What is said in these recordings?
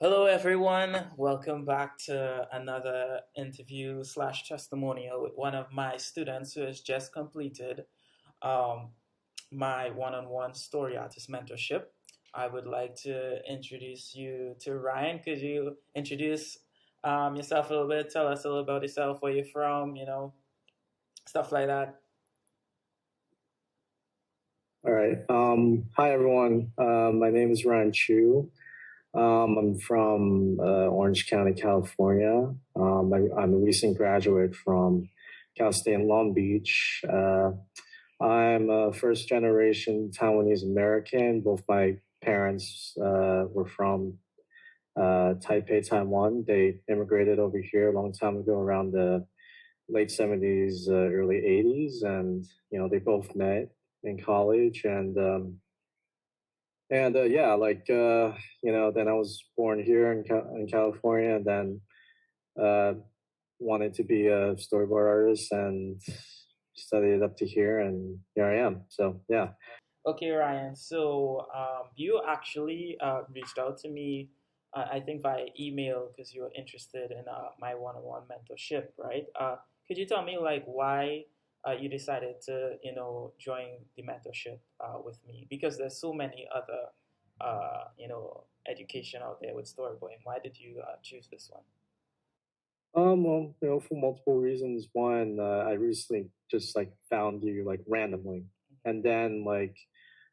Hello, everyone. Welcome back to another interview slash testimonial with one of my students who has just completed um, my one-on-one story artist mentorship. I would like to introduce you to Ryan. Could you introduce yourself a little bit? Tell us a little about yourself, where you're from, stuff like that. All right. Hi, everyone. My name is Ryan Chu. I'm from Orange County, California. I'm a recent graduate from Cal State in Long Beach. I'm a first generation Taiwanese American. Both my parents were from Taipei, Taiwan. They immigrated over here a long time ago, around the late 70s, early 80s, and they both met in college, and yeah, then I was born here in California, and then uh, wanted to be a storyboard artist and studied up to here, and here I am. So yeah. Okay, Ryan. So you actually reached out to me, I think via email, because you were interested in my one-on-one mentorship, right? Could you tell me like why you decided to join the mentorship with me? Because there's so many other education out there with storyboarding. Why did you choose this one? Well, for multiple reasons. One, I recently just like found you like randomly, and then like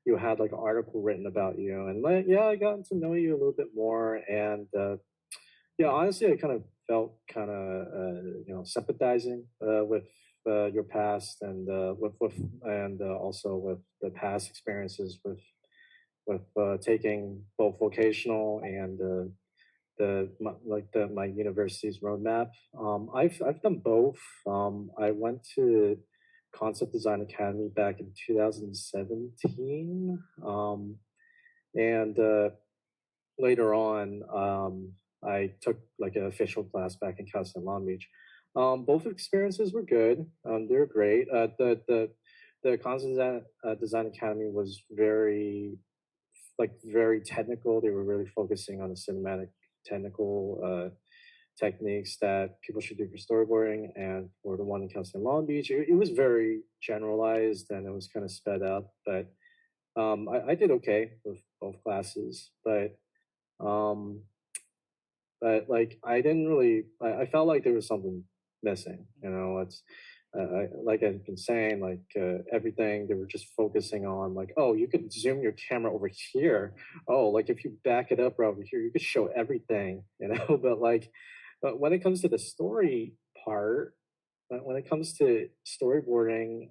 you had like an article written about you, and like yeah, I got to know you a little bit more, and yeah, honestly, I kind of felt kind of sympathizing with your past, and also with the past experiences with taking both vocational and my university's roadmap. I've done both. I went to Concept Design Academy back in 2017, and later on, I took like an official class back in Cal State Long Beach. Both experiences were good. They were great. The Concept Design Academy was very technical. They were really focusing on the cinematic technical techniques that people should do for storyboarding. And for the one in Cal State Long Beach, it was very generalized and it was kind of sped up. But I did okay with both classes. Um, but I didn't really. I felt like there was something missing. It's like I've been saying, like everything they were just focusing on, like, oh, you could zoom your camera over here. Oh, like if you back it up over here, you could show everything. But when it comes to the story part, when it comes to storyboarding,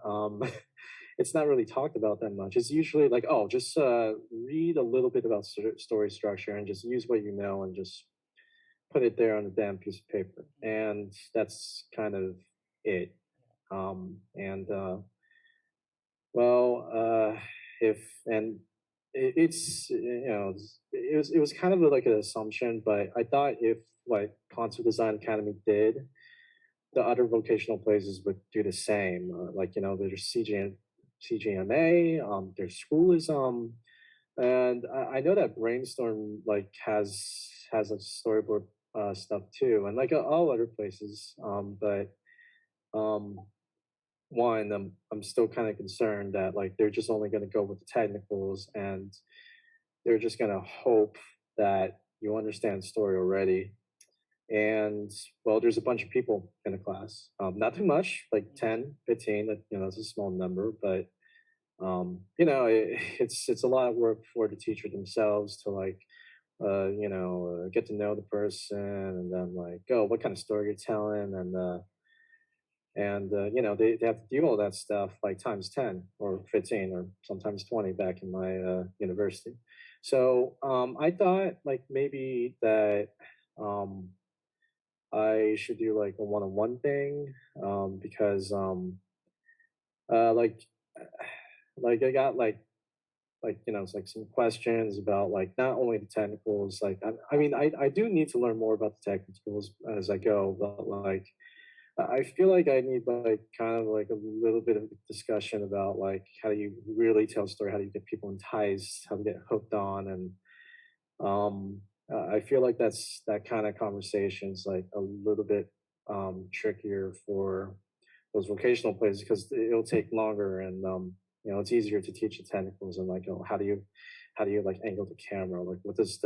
it's not really talked about that much. It's usually like, oh, just read a little bit about story structure and just use what you know and just put it there on a damn piece of paper, and that's kind of it. And well, if and it's it was kind of like an assumption, but I thought if like Concept Design Academy did, the other vocational places would do the same. There's CGMA, there's schoolism, and I know that Brainstorm like has a storyboard stuff too, and like all other places. But um, one, I'm still kind of concerned that like they're just only going to go with the technicals, and they're just going to hope that you understand story already. And well, there's a bunch of people in the class, not too much, like 10, 15. That it's a small number, but it's a lot of work for the teacher themselves to like get to know the person, and then like, oh, what kind of story you're telling, and they have to do all that stuff like times 10 or 15 or sometimes 20 back in my university. So I thought like maybe that um, I should do like a one-on-one thing, because like I got it's like some questions about like not only the technicals. Like I mean, I do need to learn more about the technicals as I go, but like I feel like I need like kind of like a little bit of discussion about like how do you really tell a story, how do you get people enticed, how to get hooked on, and I feel like that kind of conversation's like a little bit trickier for those vocational plays because it'll take longer and it's easier to teach the technicals and like how do you like angle the camera, like what does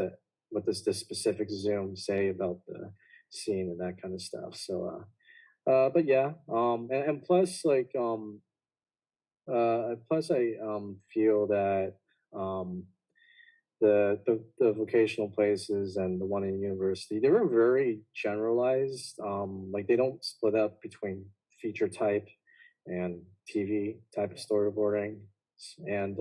this specific zoom say about the scene and that kind of stuff. So but yeah, and plus plus I feel that um the vocational places and the one in university, they were very generalized. Like they don't split up between feature type and TV type of storyboarding. And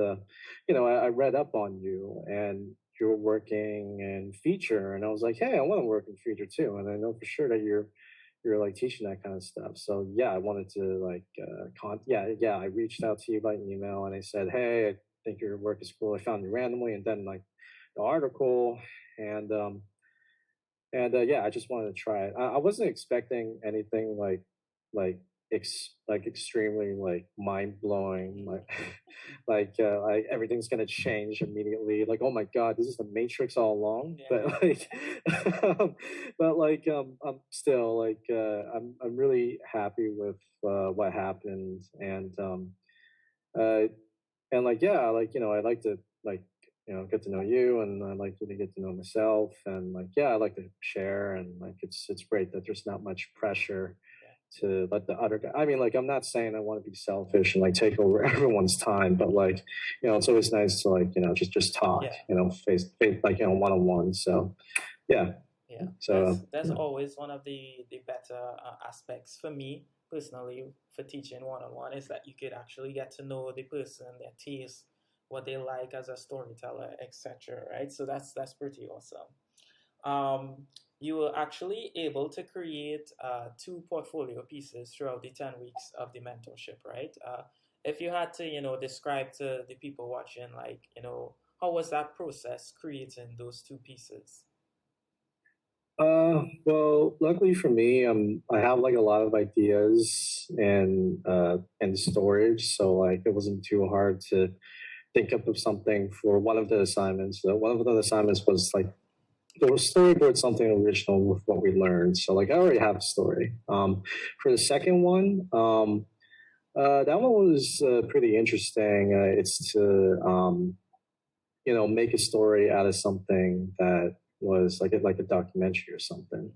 I read up on you, and you were working in feature, and I was like, hey, I want to work in feature too, and I know for sure that you're like teaching that kind of stuff. So yeah, I wanted to like yeah, I reached out to you by email and I said, hey, I think your work is cool. I found you randomly, and then like the article, and yeah, I just wanted to try it. I wasn't expecting anything like like extremely like mind blowing, like like everything's gonna change immediately. Like, oh my god, this is the Matrix all along. Yeah. But like, but like, I'm still like, I'm really happy with what happened, uh, and like yeah, like I like to like get to know you, and I like you to get to know myself, and like yeah, I like to share, and like it's great that there's not much pressure Yeah. to let the other guy. I mean, like I'm not saying I want to be selfish and like take over everyone's time, but like it's always nice to like just talk, Yeah. face like one on one. So yeah, Yeah, so that's always one of the better aspects for me personally for teaching one on one is that you could actually get to know the person, their taste, what they like as a storyteller, etc. Right? So that's pretty awesome. Um, you were actually able to create two portfolio pieces throughout the 10 weeks of the mentorship, right? If you had to, describe to the people watching, like, how was that process creating those two pieces? well, luckily for me, I have like a lot of ideas and storage, so like it wasn't too hard to think up of something for one of the assignments. One of the assignments was like there was storyboard something original with what we learned. So like I already have a story. For the second one, that one was pretty interesting. It's to make a story out of something that was like a documentary or something.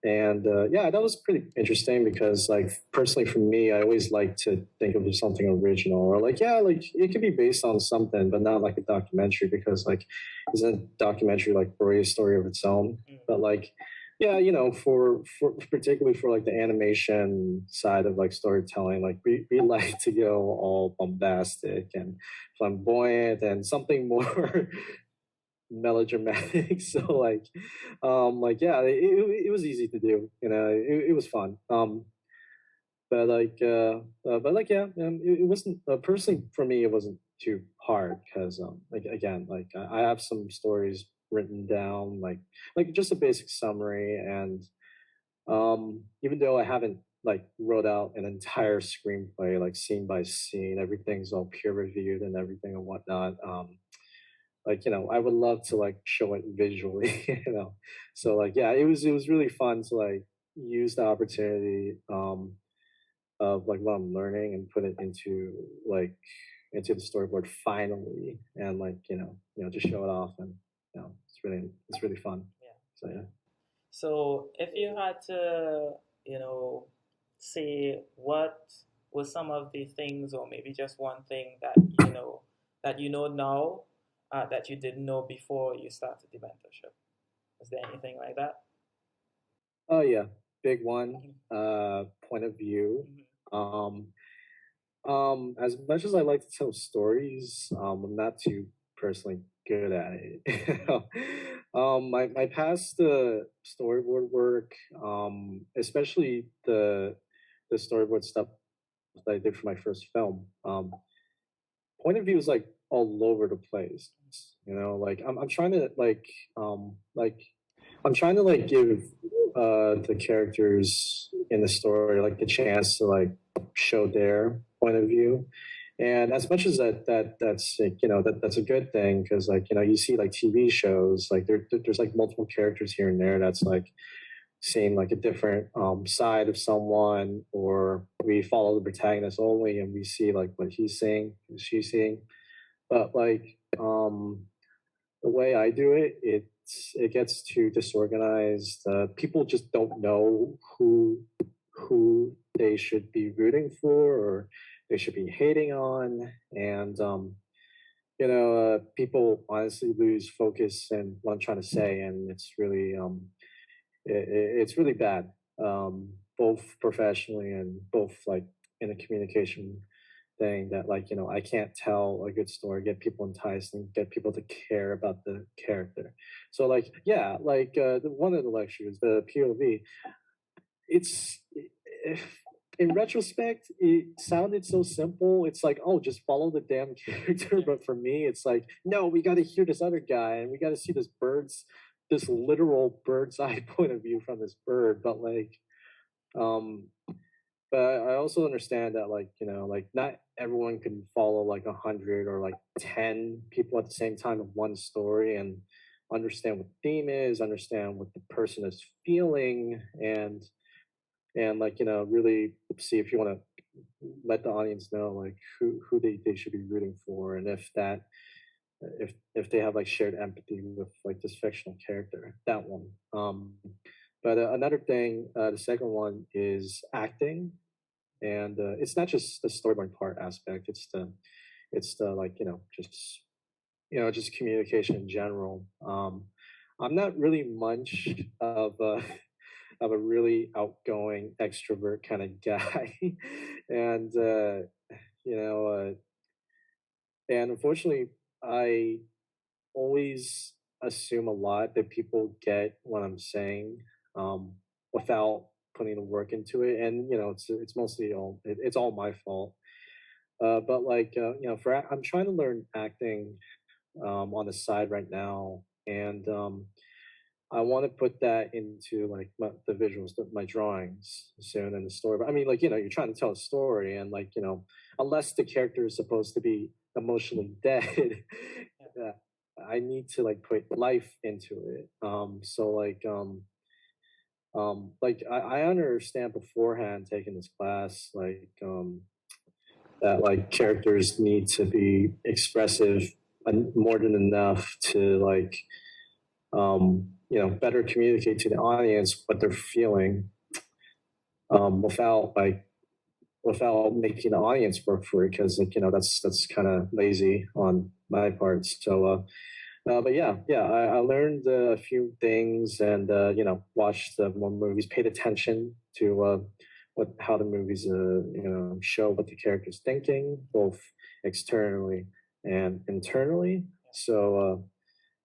And yeah, that was pretty interesting because like personally for me, I always like to think of something original, or like yeah, like it could be based on something but not like a documentary, because like isn't a documentary like already a story of its own. Mm. But like yeah, for particularly for like the animation side of like storytelling, like we like to go all bombastic and flamboyant and something more melodramatic. So like yeah, it was easy to do. It was fun. But like yeah, it wasn't personally for me. It wasn't too hard because like again, like I have some stories written down, like just a basic summary, and even though I haven't like wrote out an entire screenplay like scene by scene, everything's all peer reviewed and everything and whatnot. Like I would love to like show it visually. So like yeah, it was really fun to like use the opportunity of like what I'm learning and put it like into the storyboard finally, and like just show it off, and it's really fun. Yeah. So yeah. So if you had to, say what were some of the things, or maybe just one thing that you know now that you didn't know before you started the mentorship, is there anything like that? Oh yeah, big one. Mhm. Point of view. Mhm. Um, as much as I like to tell stories, I'm not too personally good at it. Mhm. My past storyboard work, especially the storyboard stuff that I did for my first film, point of view is like all over the place. Like I'm trying to like I'm trying to like give the characters in the story like the chance to like show their point of view, And as much as that's like, that's a good thing, because like you see like TV shows like there's like multiple characters here and there, that's like seeing like a different side of someone, or we follow the protagonist only and we see like what he's seeing, she's seeing. But like the way I do it, it gets too disorganized. People just don't know who they should be rooting for or they should be hating on, and people honestly lose focus and what I'm trying to say, and it's really bad, both professionally and both like in a communication thing, that like I can't tell a good story, get people enticed and get people to care about the character. So like yeah, like one of the lectures, the POV, it's in retrospect it sounded so simple. It's like, oh, just follow the damn character. But for me it's like, no, we got to hear this other guy and we got to see this literal bird's eye point of view from this bird. But like um but I also understand that like like not everyone can follow like 100 or like 10 people at the same time of one story and understand what the theme is, understand what the person is feeling, and like really see if you want to let the audience know like who they should be rooting for, and if that if they have like shared empathy with like this fictional character, that one. But another thing, the second one is acting, and it's not just the storyboard part aspect, it's the like just communication in general. I'm not really much of a of a really outgoing extrovert kind of guy, and you know, uh, and unfortunately, I always assume a lot that people get what I'm saying, um, without putting the work into it, and it's mostly it's all my fault. But like I'm trying to learn acting on the side right now, and I want to put that into like the visuals, my drawings soon, and the story. But I mean, like you're trying to tell a story, and like unless the character is supposed to be emotionally dead, uh, I need to like put life into it. So like I understand beforehand taking this class, like that like characters need to be expressive more than enough to like better communicate to the audience what they're feeling, without making the audience work for it, because like that's kind of lazy on my part. So but yeah, I learned a few things, and watched more movies, paid attention to how the movies show what the character's thinking, both externally and internally. So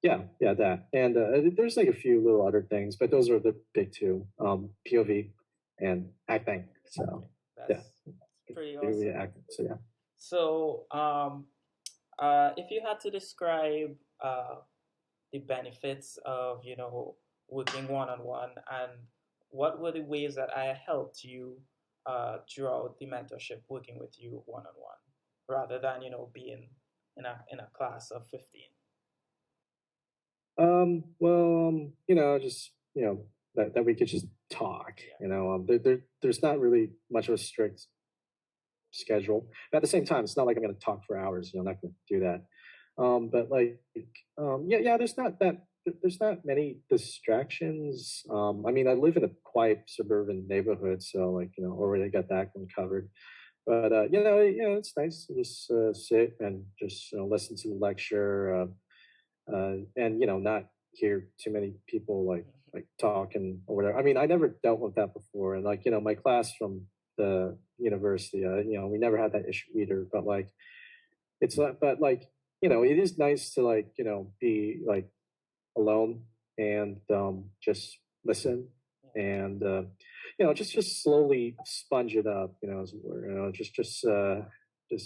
yeah, that, and there's like a few little other things, but those are the big two: POV and acting. So yeah, That's pretty POV awesome. acting. So yeah. So, if you had to describe the benefits of working one on one, and what were the ways that I helped you throughout the mentorship, working with you one on one, rather than being in a class of 15. Well, just that we could just talk. There's not really much of a strict schedule. But at the same time, it's not like I'm going to talk for hours. I'm not going to do that. But like, yeah, there's not many distractions. I mean, I live in a quiet suburban neighborhood, so like, already got that one covered. But it's nice to just sit and just listen to the lecture, and not hear too many people like talking or whatever. I mean, I never dealt with that before, and like my class from the university, we never had that issue either. But like, it's not, but like it is nice to like be like alone and just listen, and just slowly sponge it up, as it were. Just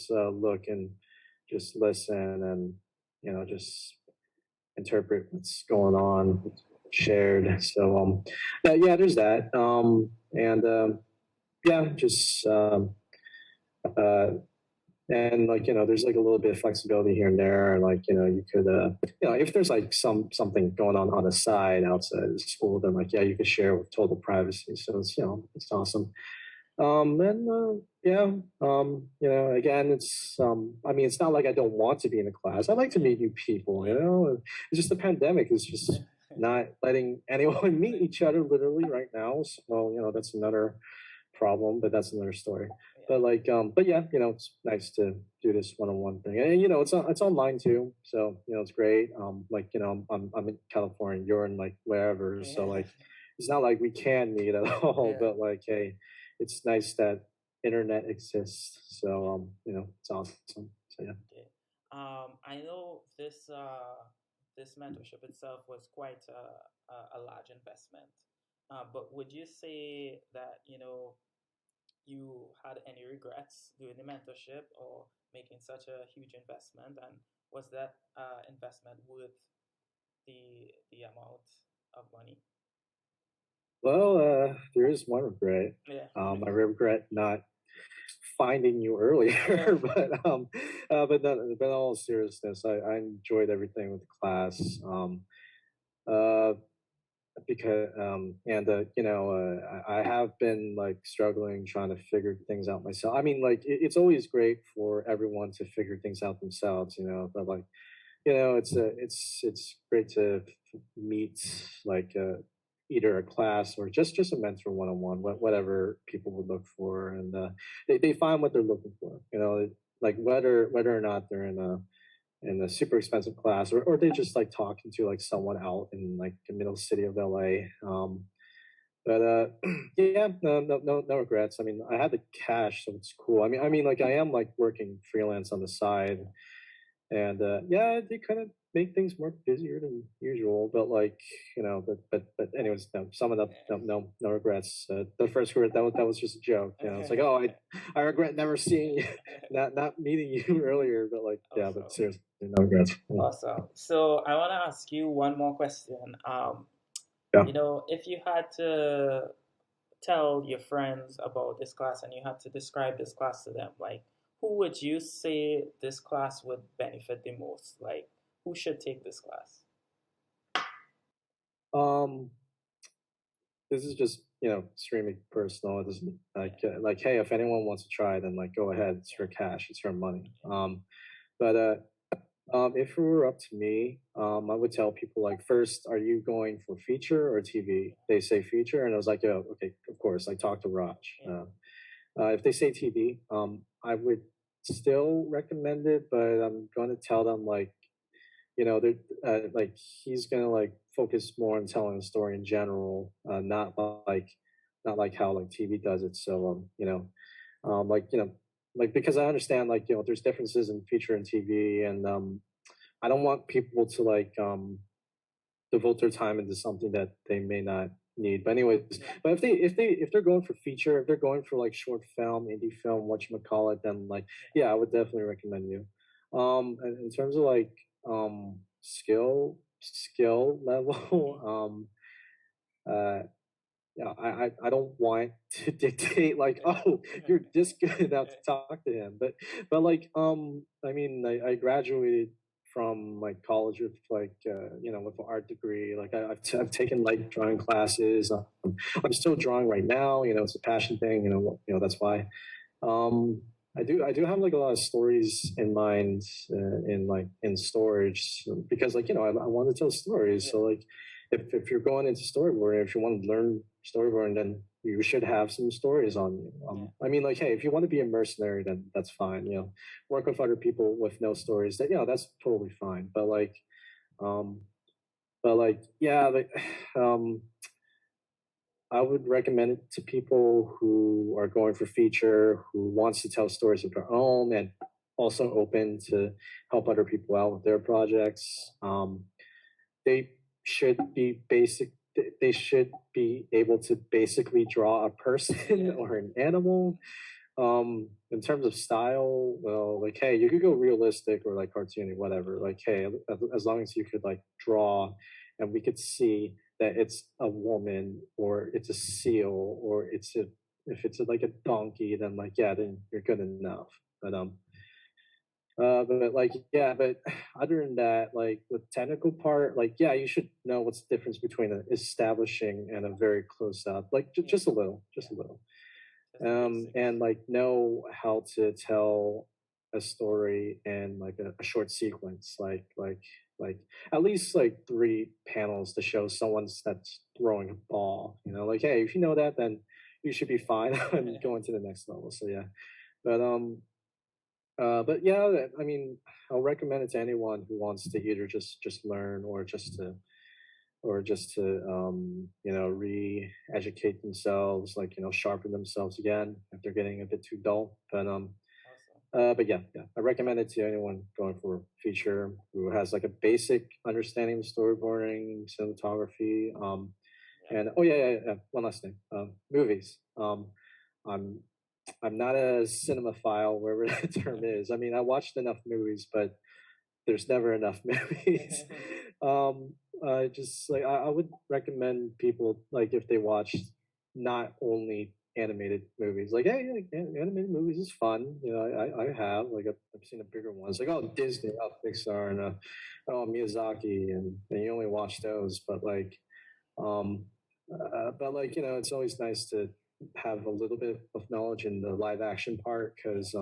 look and just listen, and just interpret what's going on, shared. So yeah, there's that. And yeah, just uh and like there's like a little bit of flexibility here and there, and like you could if there's like something going on the side outside of school, then like yeah, you could share with total privacy. So it's it's awesome. And yeah, again, I mean, it's not like I don't want to be in a class. I like to meet new people. It's just the pandemic is just not letting anyone meet each other literally right now. So that's another problem, but that's another story. But like, but yeah, it's nice to do this one-on-one thing, and it's online too, so it's great. Like I'm in California, you're in like wherever, so like it's not like we can meet at all, Yeah. but like, hey, it's nice that internet exists. So it's awesome. So yeah. Okay. I know this mentorship itself was quite a large investment. But would you say that you had any regrets doing the mentorship or making such a huge investment? And was that investment worth the amount of money? Well, there is one regret. Yeah. I regret not finding you earlier, but in all seriousness, I enjoyed everything with the class. Uh, because and I have been like struggling trying to figure things out myself. I mean, like it's always great for everyone to figure things out themselves, but like it's great to meet like either a class or just a mentor one-on-one, whatever people would look for, and they find what they're looking for, like whether or not they're in a super expensive class, or they just like talking to like someone out in like the middle city of LA. But yeah, no regrets. I mean, I had the cash, so it's cool. I mean, like I am like working freelance on the side, and yeah, they kind of make things more busier than usual. But like but anyways, no, sum it up. No regrets. The first regret that was just a joke. It's like, oh, I regret never seeing you, not meeting you earlier. But like yeah, but Awesome. seriously, no regrets. Yeah. Awesome. So I want to ask you one more question. Yeah. If you had to tell your friends about this class and you had to describe this class to them, like who would you say this class would benefit the most? Like who should take this class? Um, this is just extremely personal. It doesn't like hey, if anyone wants to try, then like go ahead. It's your cash. It's your money. But if it were up to me, I would tell people like, first, are you going for feature or TV? They say feature, and I was like, oh, okay, of course. Like, talk to Raj. If they say TV, I would still recommend it, but I'm going to tell them like, they're like he's going to like focus more on telling the story in general, not like how like TV does it. So like like because I understand like there's differences in feature and TV, and I don't want people to like devote their time into something that they may not need. But anyways, but if they're going for feature, if they're going for like short film, indie film, whatchamacallit, then like yeah, I would definitely recommend you. And in terms of like skill level, uh yeah, I don't want to dictate like, oh, you're this good now to talk to him, but like I mean, I graduated from like college with like with an art degree. Like I've taken like drawing classes. I'm still drawing right now. It's a passion thing. That's why. Um, I do have like a lot of stories in mind, in storage, because like I want to tell stories. So like if you're going into storyboarding, if you want to learn storyboarding, then you should have some stories on you. I mean, like, hey, if you want to be a mercenary, then that's fine. Work with other people with no stories. That's totally fine. Um, but like, yeah, like, um, I would recommend it to people who are going for feature, who wants to tell stories of their own, and also open to help other people out with their projects. They should be basic. They should be able to basically draw a person or an animal. In terms of style, well, like, hey, you could go realistic or like cartoony, whatever. Like, hey, as long as you could like draw, and we could see that it's a woman or it's a seal or if it's like a donkey, then like yeah, then you're good enough. But But like, yeah, but other than that, like with technical part, like, yeah, you should know what's the difference between an establishing and a very close up, like Yeah, just a little, just yeah, a little. just the And basics. like know how to tell a story in like a short sequence, like at least like 3 panels to show someone's that's throwing a ball. You know, like hey, if you know that, then you should be fine and going to the next level. So yeah, but but yeah, I mean, I'll recommend it to anyone who wants to either just learn or just to you know re-educate themselves, like you know sharpen themselves again if they're getting a bit too dull. Awesome. But yeah, yeah, I recommend it to anyone going for a feature who has like a basic understanding of storyboarding, cinematography. Yeah. And oh yeah, yeah, yeah. One last thing, movies. I'm I'm not a cinemaphile, wherever that term is. I mean, I watched enough movies, but there's never enough movies. um, just like I would recommend people like if they watch not only animated movies, like hey, like, animated movies is fun. You know, I have like I've seen the bigger ones, like oh Disney, oh Pixar, and oh Miyazaki, and you only watch those, um, but like you know, it's always nice to have a little bit of knowledge in the live action part because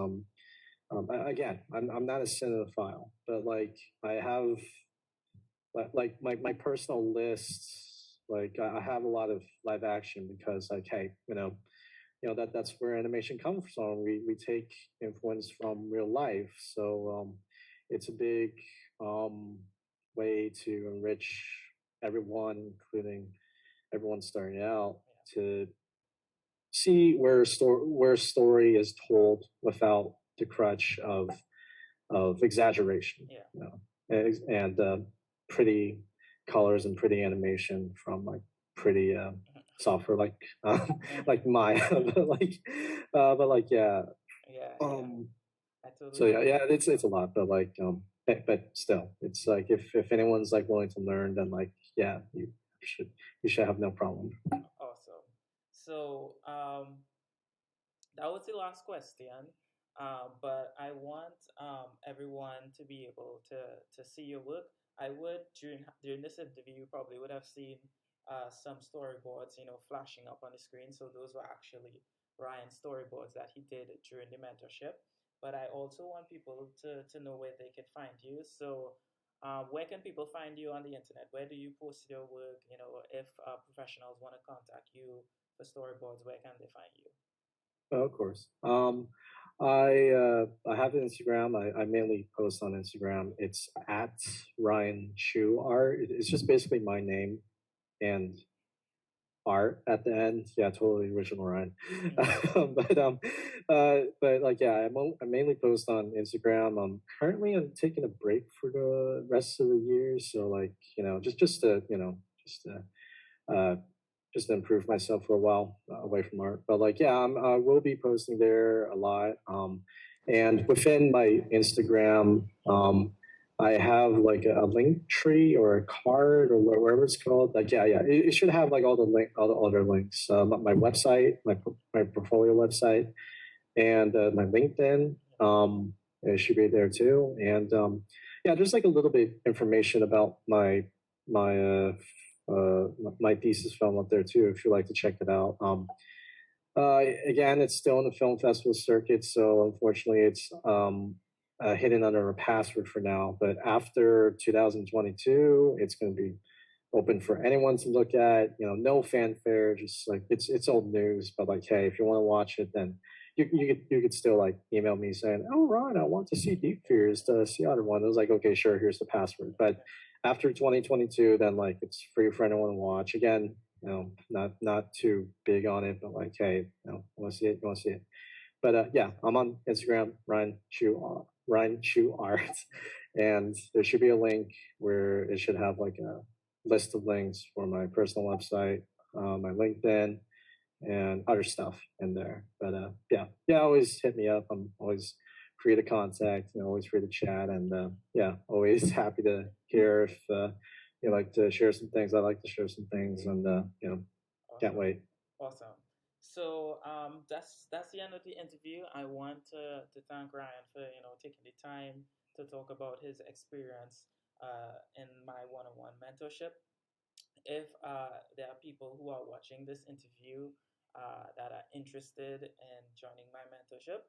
again, I'm not a cinephile, but like I have like my personal lists. Like I have a lot of live action because like hey, that's where animation comes from. We take influence from real life, so it's a big um, way to enrich everyone, including everyone starting out, to see where story is told without the crutch of exaggeration, Yeah. you know, and pretty colors and pretty animation from like pretty software like Maya, but like yeah, Yeah, yeah. um, I so totally yeah, agree. yeah, it's a lot, but like but still, it's like if anyone's like willing to learn, then like yeah, should you should have no problem. Awesome. So, that was the last question. But I want everyone to be able to see your work. I would during this interview, you probably would have seen some storyboards, flashing up on the screen. So those were actually Ryan's storyboards that he did during the mentorship. But I also want people to know where they can find you. So, where can people find you on the internet? Where do you post your work? If professionals want to contact you for storyboards, where can they find you? Oh, of course. I have an Instagram. I mainly post on Instagram. It's at Ryan Chu Art. It's just basically my name and art at the end. Yeah, totally original Ryan. But like yeah, I mainly post on Instagram. Currently I'm taking a break for the rest of the year, so like just to uh, just to improve myself for a while away from art. But like, yeah, I will be posting there a lot. And within my Instagram, I have like a link tree or a card or whatever it's called. Like, yeah, yeah, it should have like all the other links. My website, my portfolio website, and my LinkedIn. It should be there too. And yeah, just like a little bit information about my my thesis film up there too, if you like to check it out. Again, it's still in the film festival circuit, so unfortunately, it's hidden under a password for now. But after 2022, it's going to be open for anyone to look at. No fanfare, just like it's old news. But like, hey, if you want to watch it, then you could still like email me saying, "Oh, Ron, I want to see Deep Fears, to see other one." I was like, "Okay, sure, here's the password." But after 2022, then like it's free for anyone to watch. Again, not too big on it, but like, hey, want to see it, you want to see it. But yeah, I'm on Instagram, Ryan Chu Art, and there should be a link where it should have like a list of links for my personal website, my LinkedIn, and other stuff in there. But yeah, yeah, always hit me up. I'm always free to contact, always free to chat, and yeah, always happy to hear if you like to share some things. I like to share some things, and can't Awesome. wait. Awesome. That's the end of the interview. I want to thank Ryan for taking the time to talk about his experience in my one-on-one mentorship. If there are people who are watching this interview that are interested in joining my mentorship,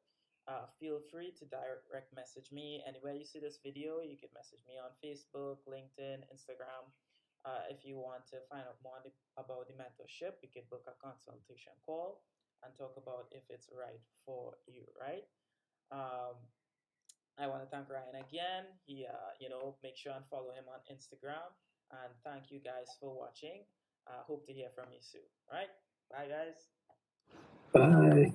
feel free to direct message me anywhere you see this video. You can message me on Facebook, LinkedIn, Instagram. If you want to find out more about the mentorship, you can book a consultation call and talk about if it's right for you, right? Um, I want to thank Ryan again. Make sure and follow him on Instagram. And thank you guys for watching. Hope to hear from you soon. All right. Bye, guys. Bye.